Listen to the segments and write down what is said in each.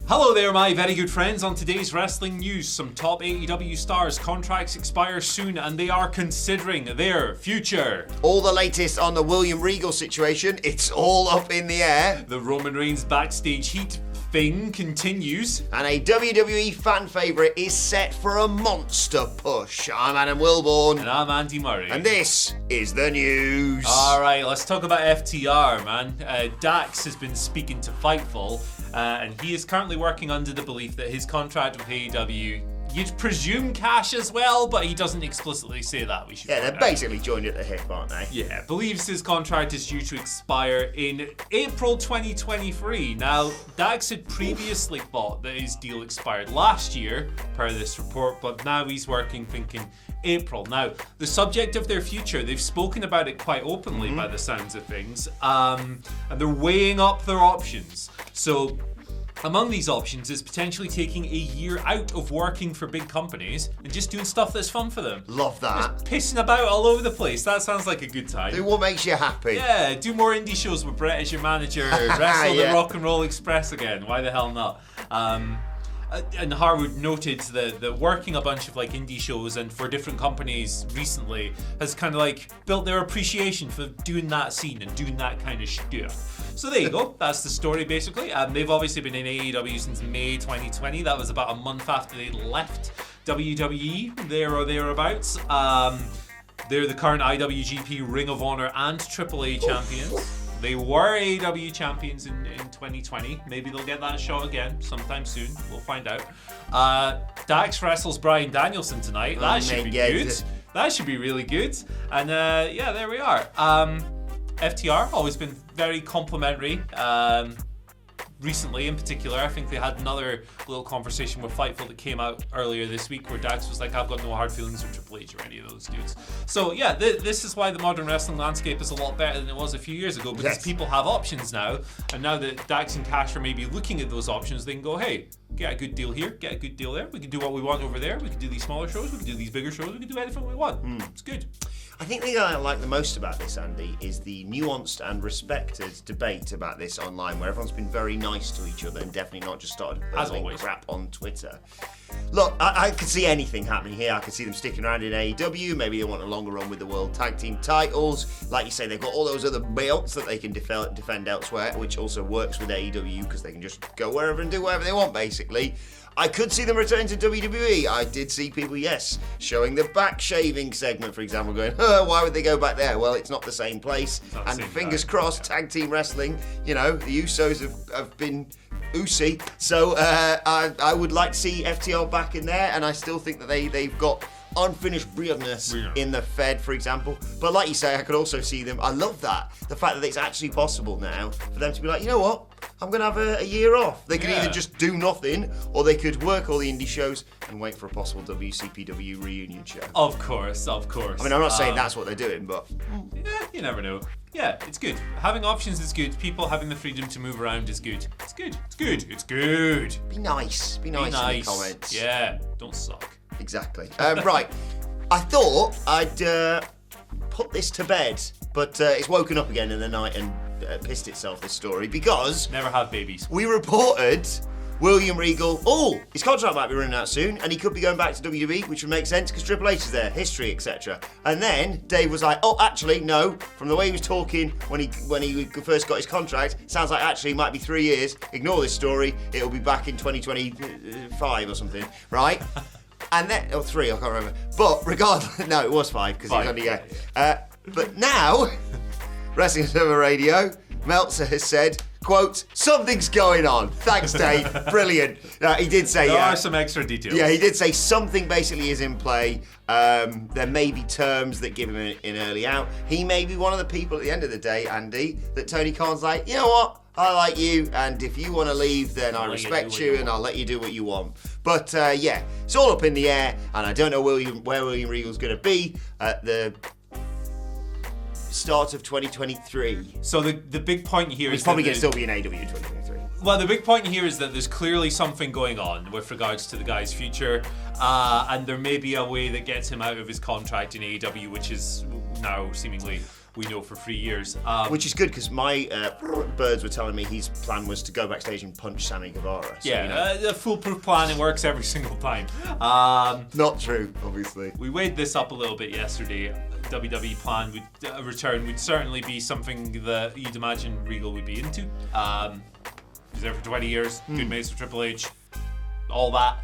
Hello there, my very good friends. On today's wrestling news, some top AEW stars' contracts expire soon and they are considering their future. All the latest on the William Regal situation, it's all up in the air. The Roman Reigns backstage heat thing continues. And a WWE fan favourite is set for a monster push. I'm Adam Wilborn. And I'm Andy Murray. And this is the news. Alright, let's talk about FTR, man. Dax has been speaking to Fightful, and he is currently working under the belief that his contract with AEW, you'd presume cash as well, but he doesn't explicitly say that. They're basically joined at the hip, aren't they? Yeah, believes his contract is due to expire in April 2023. Now, Dax had previously thought that his deal expired last year, per this report, but now he's working thinking April. Now, the subject of their future, they've spoken about it quite openly by the sounds of things, and they're weighing up their options. So, among these options is potentially taking a year out of working for big companies and just doing stuff that's fun for them. Love that. Just pissing about all over the place. That sounds like a good time. Do what makes you happy. Yeah, do more indie shows with Brett as your manager. Wrestle the Rock and Roll Express again. Why the hell not? And Harwood noted that working a bunch of like indie shows and for different companies recently has kind of like built their appreciation for doing that scene and doing that kind of stuff. So there you go. That's the story basically. They've obviously been in AEW since May 2020. That was about a month after they left WWE, there or thereabouts. They're the current IWGP, Ring of Honor, and AAA champions. They were AEW champions in 2020. Maybe they'll get that shot again sometime soon. We'll find out. Dax wrestles Bryan Danielson tonight. That should be good. That should be really good. And yeah, there we are. FTR, always been very complimentary. Recently, in particular, I think they had another little conversation with Fightful that came out earlier this week where Dax was like, I've got no hard feelings for Triple H or any of those dudes. So yeah, this is why the modern wrestling landscape is a lot better than it was a few years ago, because people have options now, and now that Dax and Cash are maybe looking at those options, they can go, hey, get a good deal here, get a good deal there, we can do what we want over there, we can do these smaller shows, we can do these bigger shows, we can do anything we want. It's good. I think the thing I like the most about this, Andy, is the nuanced and respected debate about this online, where everyone's been very nice to each other and definitely not just started hurling crap on Twitter. Look, I could see anything happening here. I could see them sticking around in AEW. Maybe they want a longer run with the World Tag Team titles. Like you say, they've got all those other belts that they can defend elsewhere, which also works with AEW because they can just go wherever and do whatever they want, basically. I could see them returning to WWE. I did see people, showing the back shaving segment, for example, going, why would they go back there? Well, it's not the same place. And fingers crossed, tag team wrestling, the Usos have been Usi. So I would like to see FTR back in there, and I still think that they've got unfinished weirdness in the Fed, for example. But like you say, I could also see them. I love that. The fact that it's actually possible now for them to be like, you know what? I'm going to have a year off. They could either just do nothing, or they could work all the indie shows and wait for a possible WCPW reunion show. Of course. I mean, I'm not saying that's what they're doing, but... Yeah, you never know. Yeah, it's good. Having options is good. People having the freedom to move around is good. It's good. It's good. It's good. Be nice. Be nice in the comments. Yeah, don't suck. Exactly. Right. I thought I'd put this to bed, but it's woken up again in the night and pissed itself, this story, because... Never have babies. We reported William Regal, his contract might be running out soon, and he could be going back to WWE, which would make sense because Triple H is there, history, etc. And then Dave was like, actually, no, from the way he was talking when he first got his contract, sounds like actually it might be 3 years. Ignore this story, it'll be back in 2025 or something, right? And then, or 3, I can't remember. But regardless, no, it was 5 because he's only but now, Wrestling Observer Radio, Meltzer has said, quote, something's going on. Thanks, Dave. Brilliant. He did say... There are some extra details. Yeah, he did say something basically is in play. There may be terms that give him an early out. He may be one of the people at the end of the day, Andy, that Tony Khan's like, you know what? I like you, and if you want to leave, then I respect you, and I'll let you do what you want. But yeah, it's all up in the air, and I don't know where William Regal's going to be at the start of 2023. So the big point here is he's probably going to still be in AW in 2023. Well, the big point here is that there's clearly something going on with regards to the guy's future, and there may be a way that gets him out of his contract in AEW, which is now seemingly we know for 3 years. Which is good because my birds were telling me his plan was to go backstage and punch Sammy Guevara. So, a foolproof plan. It works every single time. Not true, obviously. We weighed this up a little bit yesterday. WWE plan would return would certainly be something that you'd imagine Regal would be into. He's there for 20 years, good mates with Triple H, all that.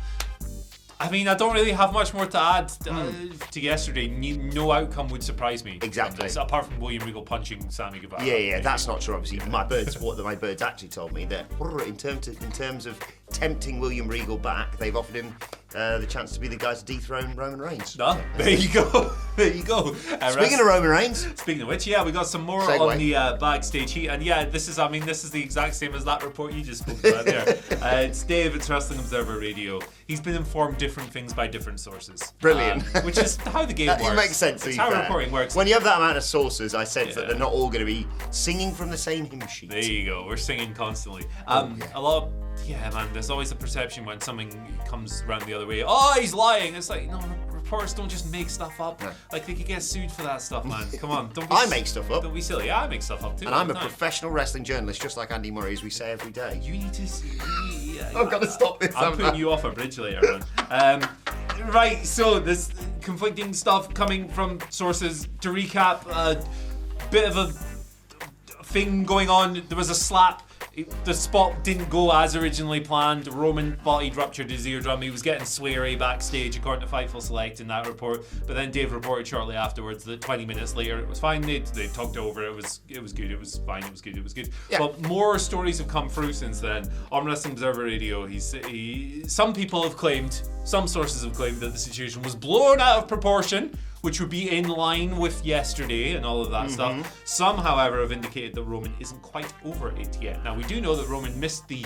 I mean, I don't really have much more to add to yesterday. No outcome would surprise me. Exactly. This, apart from William Regal punching Sammy Guevara. Yeah, that's not true. Obviously, my birds actually told me that in terms of tempting William Regal back, they've offered him the chance to be the guy to dethrone Roman Reigns. No, there you go. There you go. Speaking of Roman Reigns. Speaking of which, we got some more Segue. on the backstage heat, and this is the exact same as that report you just spoke about there. It's Dave. It's Wrestling Observer Radio. He's been informed different things by different sources. Brilliant. Which is how the game works. It makes sense. It's how reporting works. When you have that amount of sources, I sense that they're not all going to be singing from the same hymn sheet. There you go. We're singing constantly. A lot of, man, there's always a perception when something comes around the other way. Oh, he's lying. It's like, no, reporters don't just make stuff up. No. Like, they could get sued for that stuff, man. Come on. Don't be I make stuff up. Don't be silly. I make stuff up too. And I'm a professional wrestling journalist, just like Andy Murray, as we say every day. You need to see. I've got to stop this. I'm putting you off a bridge later on. Right, so this conflicting stuff coming from sources. To recap, a bit of a thing going on. There was a slap. The spot didn't go as originally planned. Roman thought he'd ruptured his eardrum. He was getting sweary backstage, according to Fightful Select in that report. But then Dave reported shortly afterwards that 20 minutes later it was fine. They talked over it. It was good. It was fine. It was good. Yeah. But more stories have come through since then on Wrestling Observer Radio. Some people have claimed, some sources have claimed that the situation was blown out of proportion, which would be in line with yesterday and all of that stuff. Some, however, have indicated that Roman isn't quite over it yet. Now, we do know that Roman missed the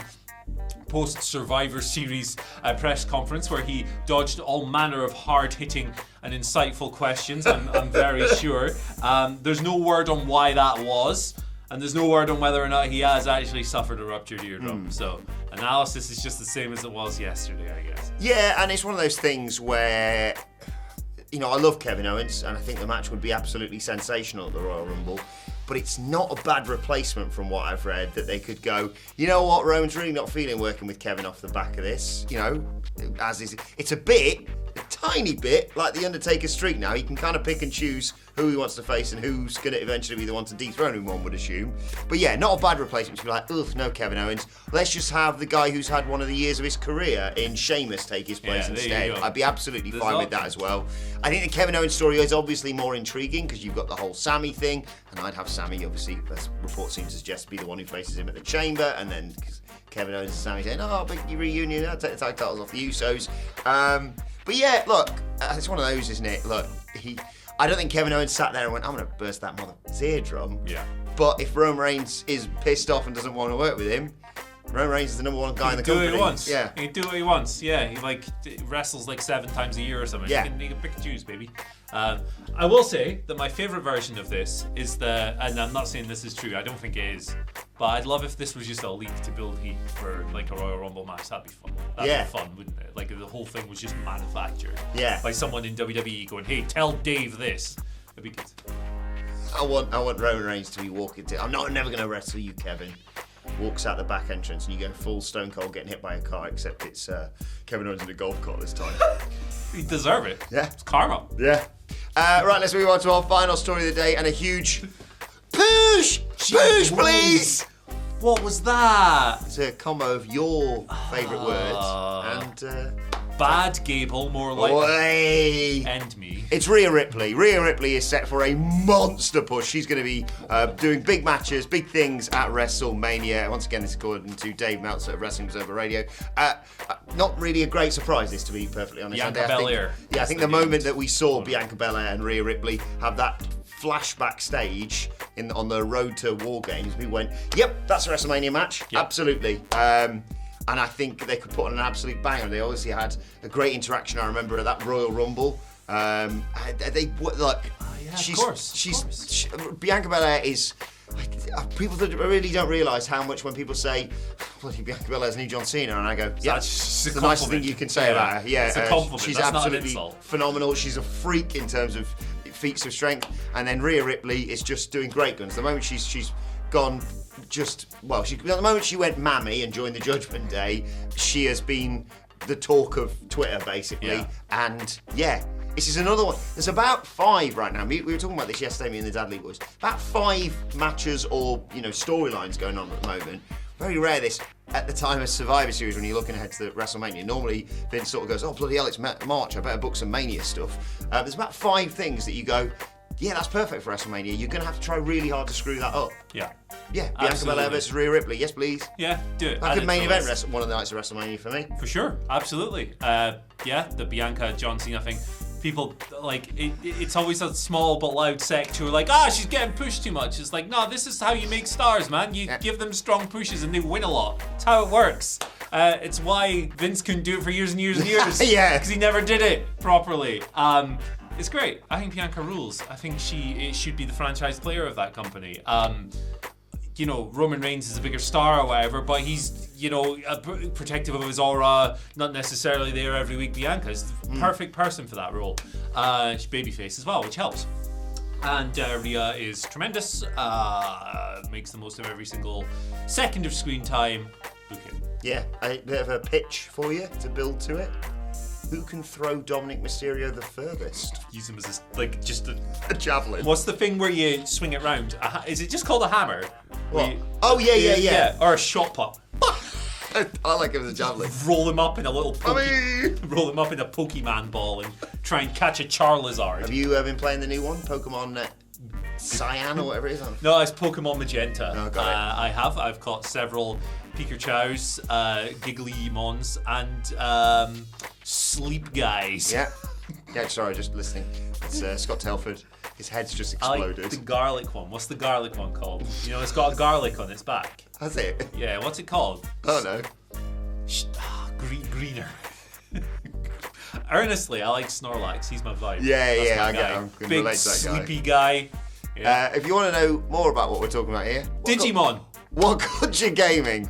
post-Survivor Series press conference where he dodged all manner of hard-hitting and insightful questions, I'm very sure. There's no word on why that was, and there's no word on whether or not he has actually suffered a ruptured eardrum. So, analysis is just the same as it was yesterday, I guess. Yeah, and it's one of those things where, I love Kevin Owens, and I think the match would be absolutely sensational at the Royal Rumble, but it's not a bad replacement from what I've read, that they could go, you know what, Roman's really not feeling working with Kevin off the back of this, it's a tiny bit like the Undertaker's streak now. He can kind of pick and choose who he wants to face and who's going to eventually be the one to dethrone him, one would assume. But yeah, not a bad replacement to be like, ugh, no Kevin Owens. Let's just have the guy who's had one of the years of his career in Sheamus take his place instead. I'd be absolutely fine with that as well. I think the Kevin Owens story is obviously more intriguing because you've got the whole Sammy thing, and I'd have Sammy, obviously, as reports seem to suggest, be the one who faces him at the Chamber, and then Kevin Owens and Sammy saying, oh, big reunion, I'll take the tag titles off the Usos. But yeah, look, it's one of those, isn't it? Look, I don't think Kevin Owens sat there and went, I'm going to burst that mother's eardrum. Yeah. But if Roman Reigns is pissed off and doesn't want to work with him, Roman Reigns is the number one guy in the company. He can do what he wants. Yeah. He can do what he wants. Yeah. He wrestles 7 times a year or something. Yeah. He can pick and choose, baby. I will say that my favourite version of this is and I'm not saying this is true, I don't think it is, but I'd love if this was just a leak to build heat for a Royal Rumble match. That'd be fun. That'd be fun, wouldn't it? Like, the whole thing was just manufactured by someone in WWE going, hey, tell Dave this. That'd be good. I want Roman Reigns to be walking to, I'm never going to wrestle you, Kevin. Walks out the back entrance and you go full Stone Cold getting hit by a car, except it's Kevin Owens in a golf cart this time. He deserve it. Yeah. It's karma. Yeah. Right, let's move on to our final story of the day, and a huge push, please. What was that? It's a combo of your favourite words and Bad Gable, more like and me. It's Rhea Ripley. Rhea Ripley is set for a monster push. She's going to be doing big matches, big things at WrestleMania. Once again, this is according to Dave Meltzer of Wrestling Observer Radio. Not really a great surprise, this, to be perfectly honest. Bianca Belair. Yeah, I think the moment that we saw Bianca Belair and Rhea Ripley have that flashback stage on the road to War Games, we went, yep, that's a WrestleMania match. Yep. Absolutely. And I think they could put on an absolute banger. They obviously had a great interaction, I remember, at that Royal Rumble. Of course. Bianca Belair is, people that really don't realise how much when people say, bloody Bianca Belair's new John Cena, and I go, yeah, it's the nicest thing you can say about her. Yeah, it's a compliment. She's That's absolutely not an insult. phenomenal. She's a freak in terms of feats of strength, and then Rhea Ripley is just doing great guns. The moment she's gone the moment she went mammy and joined the Judgment Day, she has been the talk of Twitter basically. Yeah. And yeah, this is another one. There's about 5 right now. We were talking about this yesterday, me and the Dudley boys. About 5 matches or storylines going on at the moment. Very rare this at the time of Survivor Series when you're looking ahead to the WrestleMania. Normally Vince sort of goes, oh bloody hell, it's March, I better book some Mania stuff. There's about 5 things that you go, yeah, that's perfect for WrestleMania. You're going to have to try really hard to screw that up. Yeah. Yeah, Bianca Belair versus Rhea Ripley. Yes, please. Yeah, do it. That could main event one of the nights of WrestleMania for me. For sure, absolutely. The Bianca John Cena thing. People it's always a small but loud sect who are like, she's getting pushed too much. It's like, no, this is how you make stars, man. You give them strong pushes and they win a lot. It's how it works. It's why Vince couldn't do it for years and years and years. Yeah, because he never did it properly. It's great. I think Bianca rules. I think she should be the franchise player of that company. Roman Reigns is a bigger star or whatever, but he's, protective of his aura, not necessarily there every week. Bianca's the perfect person for that role. She's babyface as well, which helps. And Rhea is tremendous, makes the most of every single second of screen time. Okay. Yeah, a bit of a pitch for you to build to it. Who can throw Dominic Mysterio the furthest? Use him as just a javelin. What's the thing where you swing it round? Is it just called a hammer? What? Yeah. Or a shot put. I like him as a javelin. Roll him up in a little roll him up in a Pokemon ball and try and catch a Charizard. Have you been playing the new one, Pokemon Cyan or whatever it is? No, it's Pokemon Magenta. Oh, got it. I've caught several Pikachu's, Giggly Mons, and Sleep Guys. Yeah, sorry, just listening. It's Scott Telford. His head's just exploded. I like the garlic one. What's the garlic one called? It's got garlic on its back. Has it? Yeah, what's it called? I don't know. Greener. Honestly, I like Snorlax. He's my vibe. Yeah, I get him. Big, relate to that sleepy guy. Yeah. If you want to know more about what we're talking about here, Digimon. WhatCulture Gaming.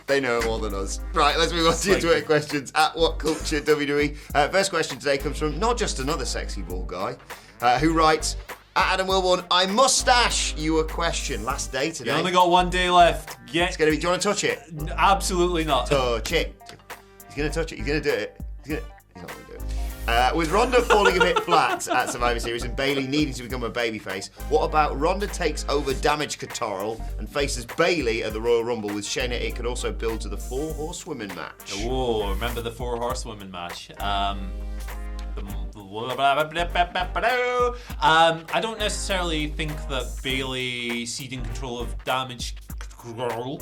They know more than us. Right, let's move on to your Twitter questions at WhatCulture WWE. First question today comes from not just another sexy ball guy, who writes, at Adam Wilborn, I mustache you a question. Last day today. You only got 1 day left. It's gonna be. Do you want to touch it? Absolutely not. Touch it. He's gonna touch it. He's gonna do it. He's not gonna do it. With Ronda falling a bit flat at Survivor Series and Bayley needing to become a babyface, what about Ronda takes over Damage Control and faces Bayley at the Royal Rumble with Shayna? It could also build to the 4 Horsewomen match. Oh, remember the 4 Horsewomen match? I don't necessarily think that Bayley ceding control of Damage Control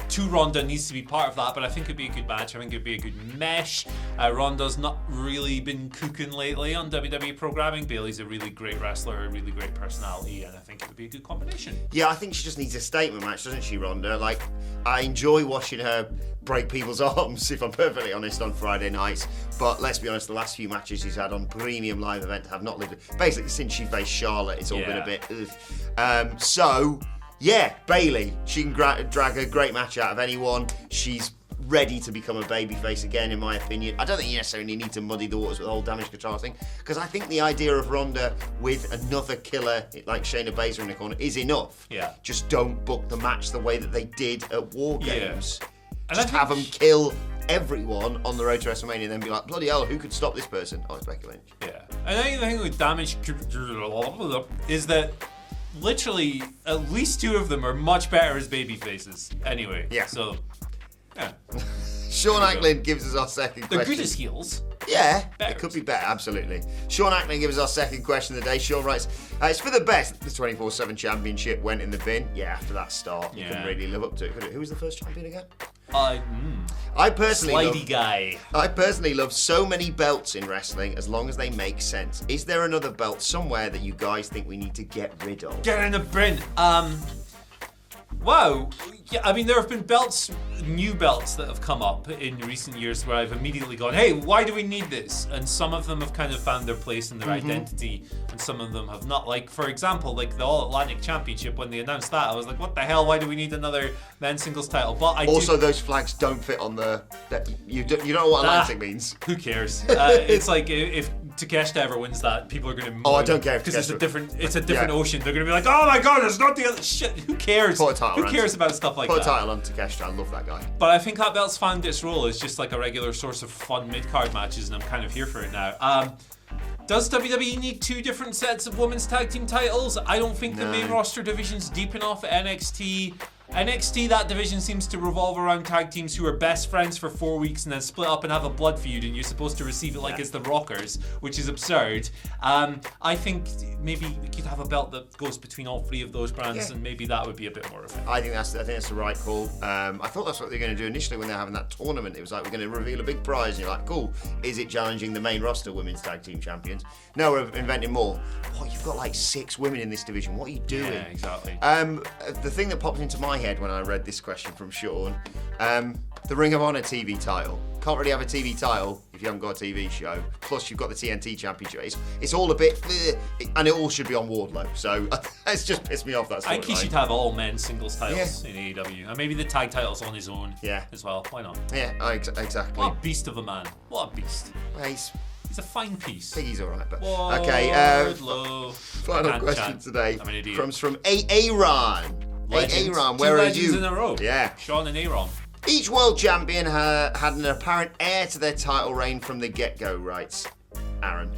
to Ronda needs to be part of that, but I think it'd be a good match. I think it'd be a good mesh. Ronda's not really been cooking lately on WWE programming. Bayley's a really great wrestler, a really great personality, and I think it would be a good combination. Yeah, I think she just needs a statement match, doesn't she, Ronda? Like, I enjoy watching her break people's arms, if I'm perfectly honest, on Friday nights. But let's be honest, the last few matches she's had on premium live event have not lived. Basically, since she faced Charlotte, it's all been a bit. Yeah, Bayley. She can drag a great match out of anyone. She's ready to become a babyface again, in my opinion. I don't think you necessarily need to muddy the waters with the whole Damage Control thing, because I think the idea of Ronda with another killer like Shayna Baszler in the corner is enough. Yeah. Just don't book the match the way that they did at War Games. And just have them kill everyone on the road to WrestleMania and then be like, bloody hell, who could stop this person? Oh, it's Becky Lynch. Yeah. And I think the thing with Damage Control is that literally at least 2 of them are much better as baby faces anyway. Yeah. So, yeah. Sean Ackland gives us our second question. They're good as heels. Yeah, better. It could be better, absolutely. Sean Ackland gives us our second question of the day. Sean writes, it's for the best. The 24/7 championship went in the bin. Yeah, after that start, you couldn't really live up to it, could it? Who was the first champion again? I personally love so many belts in wrestling as long as they make sense. Is there another belt somewhere that you guys think we need to get rid of? Get in the bin. Wow. Yeah, I mean, there have been new belts that have come up in recent years where I've immediately gone, hey, why do we need this? And some of them have kind of found their place in their identity, and some of them have not. Like, for example, like the All Atlantic Championship, when they announced that, I was like, what the hell? Why do we need another men's singles title? But those flags don't fit on the... You don't know what Atlantic means. Who cares? It's like if Takeshita ever wins that, people are going to. Oh, I don't care because it's a different ocean. They're going to be like, oh my god, it's not the other shit. Who cares? Who cares about stuff like that? Put a title on Takeshita. I love that guy. But I think that belt's found its role as just like a regular source of fun mid-card matches, and I'm kind of here for it now. Does WWE need 2 different sets of women's tag team titles? I don't think the main roster division's deep enough. NXT, that division seems to revolve around tag teams who are best friends for 4 weeks and then split up and have a blood feud, and you're supposed to receive it like it's the Rockers, which is absurd. I think maybe we could have a belt that goes between all 3 of those brands, and maybe that would be a bit more effective. I think that's the right call. I thought that's what they were going to do initially when they were having that tournament. It was like, we're going to reveal a big prize, and you're like, cool. Is it challenging the main roster women's tag team champions? No, we're inventing more. What, you've got like 6 women in this division. What are you doing? Yeah, exactly. The thing that popped into my head when I read this question from Sean, the Ring of Honor TV title. Can't really have a TV title if you haven't got a TV show. Plus, you've got the TNT Championship. It's all a bit, and it all should be on Wardlow. So it's just pissed me off. That I think he should have all men's singles titles in AEW, and maybe the tag titles on his own. As well. Why not? Yeah, exactly. What a beast of a man! What a beast! Well, he's a fine piece. I think he's all right, but Wardlow. Okay. Final question today comes from Aaron. Aaron, where are you? 2 legends in a row. Yeah. Sean and Aaron. Each world champion had an apparent heir to their title reign from the get-go, writes Aaron.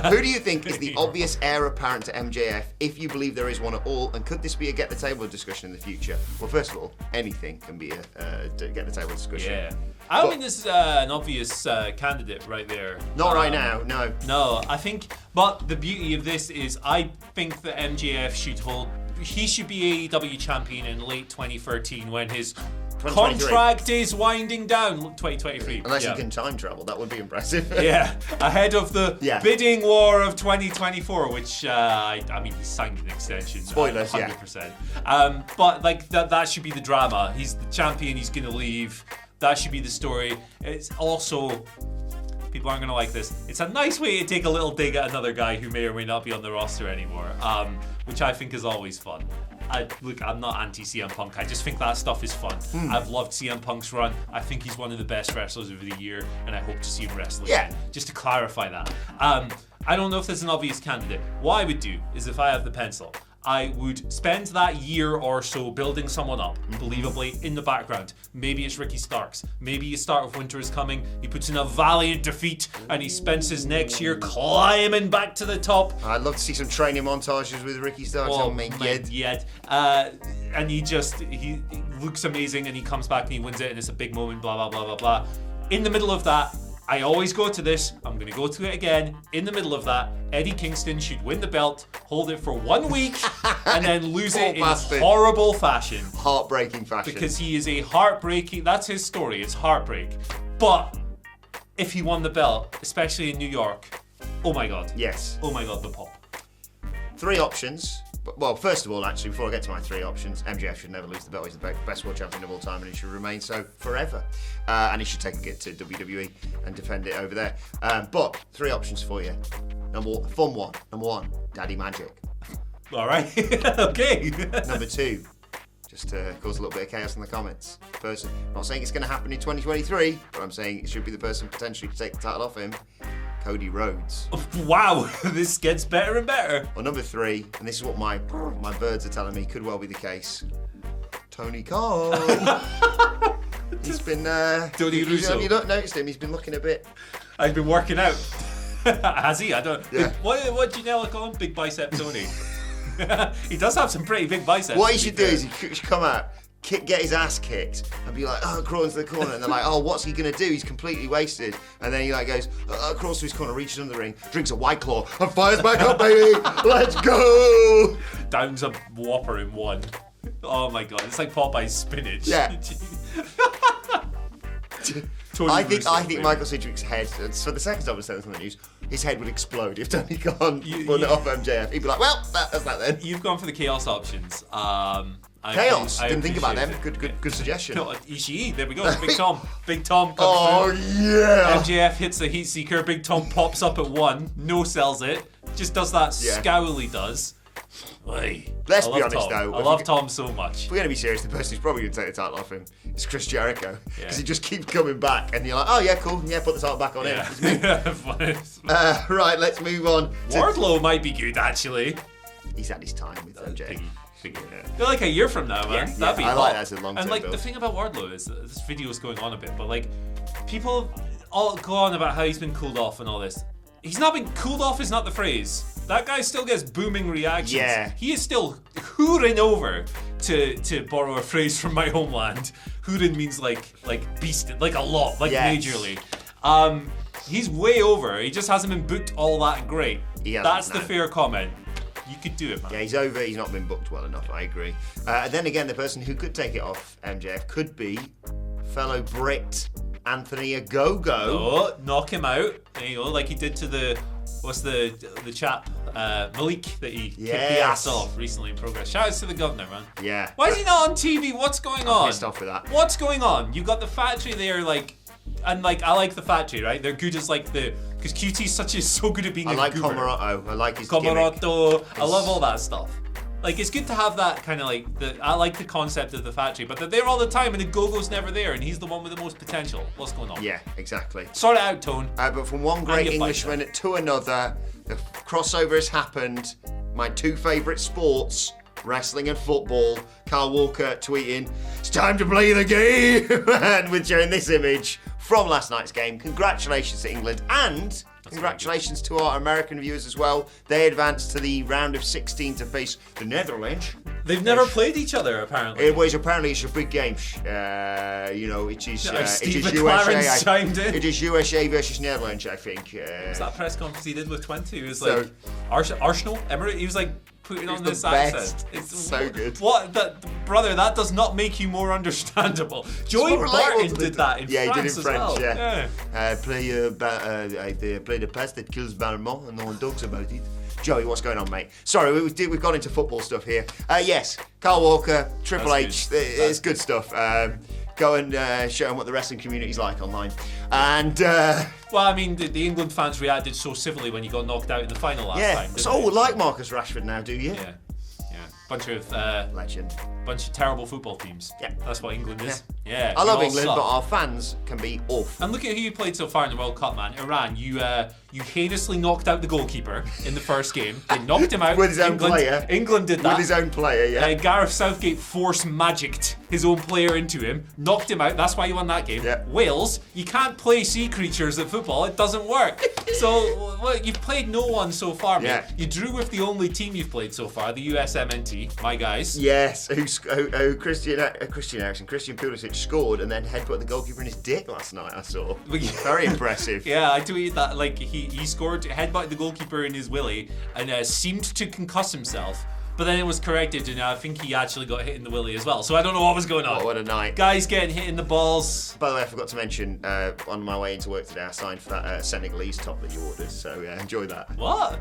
Who do you think is the obvious heir apparent to MJF, if you believe there is one at all, and could this be a get-the-table discussion in the future? Well, first of all, anything can be a get-the-table discussion. Yeah. I don't think this is an obvious candidate right there. Not right now, no. No, I think, but the beauty of this is I think that MJF should be AEW champion in late 2013 when his contract is winding down. 2023. Unless he can time travel, that would be impressive. Ahead of the bidding war of 2024, which I mean, he signed an extension. Spoilers, 100%. But like that should be the drama. He's the champion. He's gonna leave. That should be the story. It's also, people aren't gonna like this, it's a nice way to take a little dig at another guy who may or may not be on the roster anymore, which I think is always fun. I'm not anti-CM Punk. I just think that stuff is fun. I've loved CM Punk's run. I think he's one of the best wrestlers of the year, and I hope to see him wrestle again. Just to clarify that. I don't know if there's an obvious candidate. What I would do is, if I have the pencil, I would spend that year or so building someone up, believably, in the background. Maybe it's Ricky Starks. Maybe you start with Winter is Coming, he puts in a valiant defeat, and he spends his next year climbing back to the top. I'd love to see some training montages with Ricky Starks. And he looks amazing, and he comes back and he wins it, and it's a big moment, blah, blah, blah, blah, blah. In the middle of that, I always go to this, I'm going to go to it again. In the middle of that, Eddie Kingston should win the belt, hold it for 1 week, and then lose it in horrible fashion. Heartbreaking fashion. Because he is a heartbreaking, that's his story, it's heartbreak. But if he won the belt, especially in New York, oh my God. Yes. Oh my God, the pop. 3 options. Well, first of all, actually, before I get to my 3 options, MJF should never lose the belt. He's the best world champion of all time, and he should remain so forever. And he should take it to WWE and defend it over there. But 3 options for you. Number 1, Daddy Magic. All right. Okay. Number 2, just to cause a little bit of chaos in the comments. I'm not saying it's going to happen in 2023, but I'm saying it should be the person potentially to take the title off him. Cody Rhodes. Wow, this gets better and better. Well, number 3, and this is what my birds are telling me could well be the case. Tony Khan. He's been. Tony Russo. You don't notice him. He's been looking a bit. I've been working out. Has he? I don't. Yeah. What do you now call him? Big bicep Tony. He does have some pretty big biceps. What he should do is he should come out, get his ass kicked, and be like, crawl into the corner, and they're like, what's he gonna do? He's completely wasted. And then he like goes, crawls to his corner, reaches under the ring, drinks a White Claw, and fires back up, baby. Let's go. Downs a Whopper in 1. Oh my God, it's like Popeye's spinach. Yeah. I think Michael Sidgwick's head, for the second time I said this on the news, his head would explode if Tony Khan won it off MJF. He'd be like, well, that's that then. You've gone for the chaos options. Chaos. Didn't think about them. Good suggestion. No, Ishii. There we go. Big Tom. Big Tom comes through. Yeah. MJF hits the heat seeker. Big Tom pops up at 1. No sells it. Just does that scowl he does. Let's be honest, Tom. though. I love Tom so much. If we're going to be serious, the person who's probably going to take the title off him is Chris Jericho. Because he just keeps coming back, and you're like, oh, yeah, cool. Yeah, put the title back on him. Right, let's move on. Wardlow might be good, actually. He's had his time with MJ. They're like a year from now, man. Yeah, That'd be I hot. like that as a long-term And like build. the thing about Wardlow is that this video is going on a bit, but like people all go on about how he's been cooled off and all this. He's not been cooled off is not the phrase. That guy still gets booming reactions. Yeah. He is still hooring over, to borrow a phrase from my homeland. Hooring means like beast, like a lot, like majorly. He's way over. He just hasn't been booked all that great. That's the fair comment. You could do it, man. Yeah, he's over. He's not been booked well enough. I agree. And then again, the person who could take it off MJF could be fellow Brit Anthony Ogogo. Oh, knock him out. There you go, like he did to the chap Malik that he kicked the ass off recently in Progress. Shout outs to the governor, man. Yeah. Why is he not on TV? What's going on? I'm pissed off with that. What's going on? You've got the factory there, like, and like I like the factory, right? They're good as like because QT's so good at being. I like goober. Comoroto. I like his Comoroto. gimmick. I love all that stuff. Like, it's good to have that kind of like I like the concept of the factory, but they're there all the time and the Gogo's never there, and he's the one with the most potential. What's going on? Yeah, exactly. Sort it out, Tone. But from one great Englishman to another, the crossover has happened. My two favourite sports, wrestling and football. Carl Walker tweeting, "It's time to play the game," and we're showing this image from last night's game. Congratulations to England and congratulations to our American viewers as well. They advanced to the round of 16 to face the Netherlands. They've never played each other, apparently. Apparently it's a big game. You know, it is Steve USA. McLaren chimed in. It is USA versus Netherlands, I think. Was that press conference he did with 20? He was like, Arsenal, Emirates. He was like putting on this accent. It's so good. Brother, that does not make you more understandable. Joey Barton did that in France. Yeah, he did in French. Well. Yeah. Play the pass that kills Balmain, and no one talks about it. Joey, what's going on, mate? Sorry, we've gone into football stuff here. Yes, Carl Walker, Triple H, it's good stuff. Go and show them what the wrestling community's like online. And well, I mean, the England fans reacted so civilly when you got knocked out in the final last time. So like Marcus Rashford now, do you? Yeah. Bunch of legend. Bunch of terrible football teams. Yeah, that's what England is. Yeah, I love England, but our fans can be awful. And look at who you played so far in the World Cup, man. Iran, you heinously knocked out the goalkeeper in the first game. They knocked him out with his own player. England did that with his own player. Yeah. Gareth Southgate force magicked his own player into him, knocked him out. That's why you won that game. Yeah. Wales, you can't play sea creatures at football. It doesn't work. So you've played no one so far, mate. Yeah. You drew with the only team you've played so far, the USMNT, my guys. Yes, who Christian Pulisic scored and then headbutt the goalkeeper in his dick last night. I saw. Very impressive. Yeah, I tweeted that. Like he scored, headbutted the goalkeeper in his willy, and seemed to concuss himself. But then it was corrected, and I think he actually got hit in the willy as well. So I don't know what was going on. Oh, what a night. Guys getting hit in the balls. By the way, I forgot to mention, on my way into work today, I signed for that Senegalese top that you ordered. So enjoy that. What?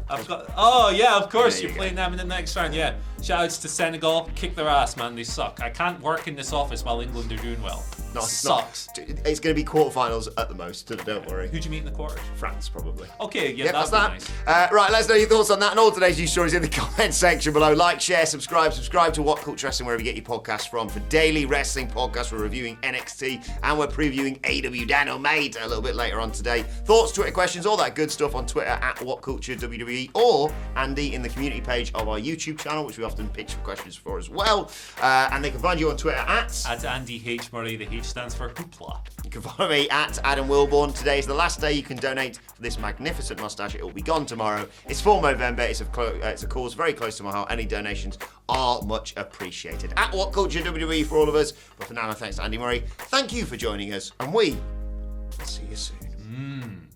Oh, yeah, of course. You're playing them in the next round. Yeah. Shout outs to Senegal. Kick their ass, man. They suck. I can't work in this office while England are doing well. Sucks. It's going to be quarterfinals at the most, don't worry. Who'd you meet in the quarters? France, probably. Okay, yeah, that's nice. Right, let us know your thoughts on that and all today's news stories in the comment section below. Like, share, subscribe to WhatCulture Wrestling wherever you get your podcasts from. For daily wrestling podcasts, we're reviewing NXT and we're previewing AEW Dynamite a little bit later on today. Thoughts, Twitter questions, all that good stuff on Twitter at WhatCulture WWE or Andy in the community page of our YouTube channel, which we often pitch for questions for as well. And they can find you on Twitter at Andy H. Murray. The H stands for Hoopla. You can follow me at Adam Wilborn. Today is the last day you can donate for this magnificent mustache. It will be gone tomorrow. It's for Movember. It's a cause very close to my heart. Any donations are much appreciated. At WhatCulture WWE for all of us. But for now, thanks to Andy Murray. Thank you for joining us, and we will see you soon.